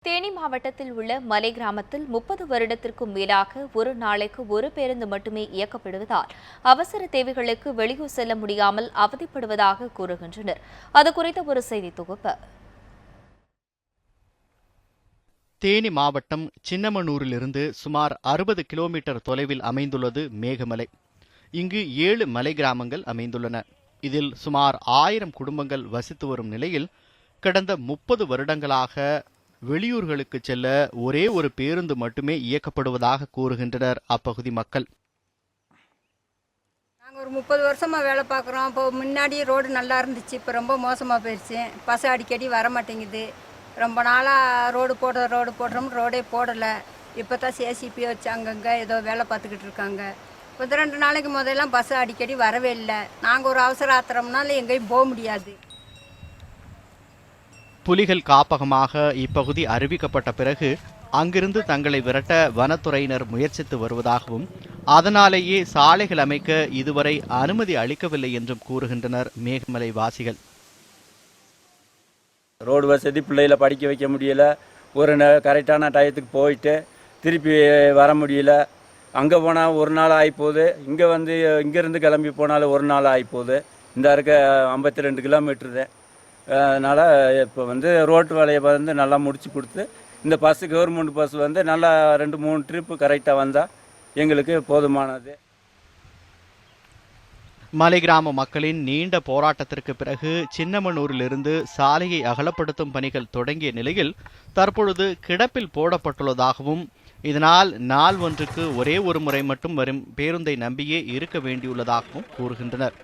தேனி மாவட்டத்தில் உள்ள மலை கிராமத்தில் 30 வருடத்திற்கும் மேலாக ஒரு நாளைக்கு ஒரு பேருந்து மட்டுமே இயக்கப்படுவதால் அவசர தேவைகளுக்கு வெளியூர் செல்ல முடியாமல் அவதிப்படுவதாக கூறுகின்றனர். அது குறித்த ஒரு செய்தி தொகுப்பு. தேனி மாவட்டம் சின்னமனூரிலிருந்து சுமார் 60 கிலோமீட்டர் தொலைவில் அமைந்துள்ளது மேகமலை. இங்கு 7 மலை கிராமங்கள் அமைந்துள்ளன. இதில் சுமார் 1000 குடும்பங்கள் வசித்து வரும் நிலையில் கடந்த 30 வருடங்களாக வெளியூர்களுக்கு செல்ல ஒரே ஒரு பேருந்து மட்டுமே இயக்கப்படுவதாக கூறுகின்றனர் அப்பகுதி மக்கள். நாங்கள் ஒரு 30 வருஷமாக வேலை பார்க்குறோம். இப்போ முன்னாடி ரோடு நல்லா இருந்துச்சு, இப்போ ரொம்ப மோசமாக போயிடுச்சு. பஸ் அடிக்கடி வர மாட்டேங்குது. ரொம்ப நாளாக ரோடு போடுறோம், ரோடே போடலை. இப்போ தான் CCP வச்சு அங்கங்கே ஏதோ வேலை பார்த்துக்கிட்டு இருக்காங்க. இப்போ 2 நாளைக்கு முதல்லாம் பஸ் அடிக்கடி வரவே இல்லை. நாங்கள் ஒரு அவசர ஆத்திரம்னால எங்கேயும் போக முடியாது. புலிகள் காப்பகமாக இப்பகுதி அறிவிக்கப்பட்ட பிறகு அங்கிருந்து தங்களை விரட்ட வனத்துறையினர் முயற்சித்து வருவதாகவும் அதனாலேயே சாலைகள் அமைக்க இதுவரை அனுமதி அளிக்கவில்லை என்றும் கூறுகின்றனர் மேகமலை வாசிகள். ரோடு வசதி பிள்ளைகளை படிக்க வைக்க முடியல, ஒரு கரெக்டான டயத்துக்கு போயிட்டு திருப்பி வர முடியல. அங்கே போனால் ஒரு நாள் ஆகிப்போகுது, இங்கே வந்து இங்கேருந்து கிளம்பி போனாலும் ஒரு நாள் ஆகிப்போகுது. இந்த இருக்க 52 கிலோமீட்டரு தான். அதனால் இப்போ வந்து ரோட்டு வேலையை வந்து நல்லா முடிச்சு கொடுத்து இந்த பஸ்ஸு கவர்மெண்ட் பஸ் வந்து நல்லா 2-3 ட்ரிப்பு கரெக்டாக வந்தால் எங்களுக்கு போதுமானது. மலை கிராம மக்களின் நீண்ட போராட்டத்திற்கு பிறகு சின்னமனூரிலிருந்து சாலையை அகலப்படுத்தும் பணிகள் தொடங்கிய நிலையில் தற்பொழுது கிடப்பில் போடப்பட்டுள்ளதாகவும் இதனால் நாள் ஒன்றுக்கு ஒரே ஒரு முறை மட்டும் வரும் பேருந்தை நம்பியே இருக்க வேண்டியுள்ளதாகவும் கூறுகின்றனர்.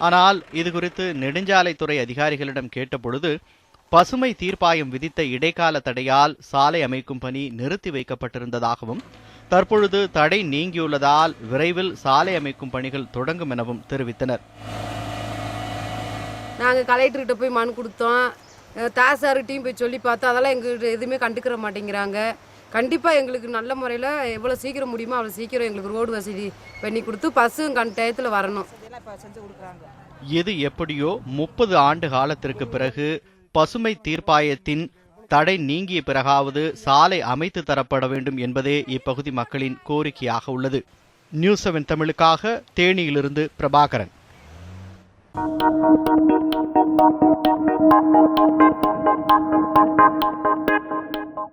ஆனால் இதுகுறித்து நெடுஞ்சாலைத்துறை அதிகாரிகளிடம் கேட்டபொழுது பசுமை தீர்ப்பாயம் விதித்த இடைக்கால தடையால் சாலை அமைக்கும் பணி நிறுத்தி வைக்கப்பட்டிருந்ததாகவும் தற்பொழுது தடை நீங்கியுள்ளதால் விரைவில் சாலை அமைக்கும் பணிகள் தொடங்கும் எனவும் தெரிவித்தனர். நாங்கள் கலெக்டர்கிட்ட போய் மனு கொடுத்தோம், தாசார்கிட்டையும் போய் சொல்லி பார்த்தோம். அதெல்லாம் எங்களுக்கு எதுவுமே கண்டுக்கிற மாட்டேங்கிறாங்க. கண்டிப்பாக எங்களுக்கு நல்ல முறையில் எவ்வளோ சீக்கிரம் முடியுமோ அவ்வளோ சீக்கிரம் எங்களுக்கு ரோடு வசதி பண்ணி கொடுத்து பஸ்ஸும் டயத்தில் வரணும். எது எப்படியோ 30 ஆண்டு காலத்திற்கு பிறகு பசுமை தீர்ப்பாயத்தின் தடை நீங்கிய பிறகாவது சாலை அமைத்து தரப்பட வேண்டும் என்பதே இப்பகுதி மக்களின் கோரிக்கையாக உள்ளது. நியூஸ் 7 தமிழுக்காக தேனியிலிருந்து பிரபாகரன்.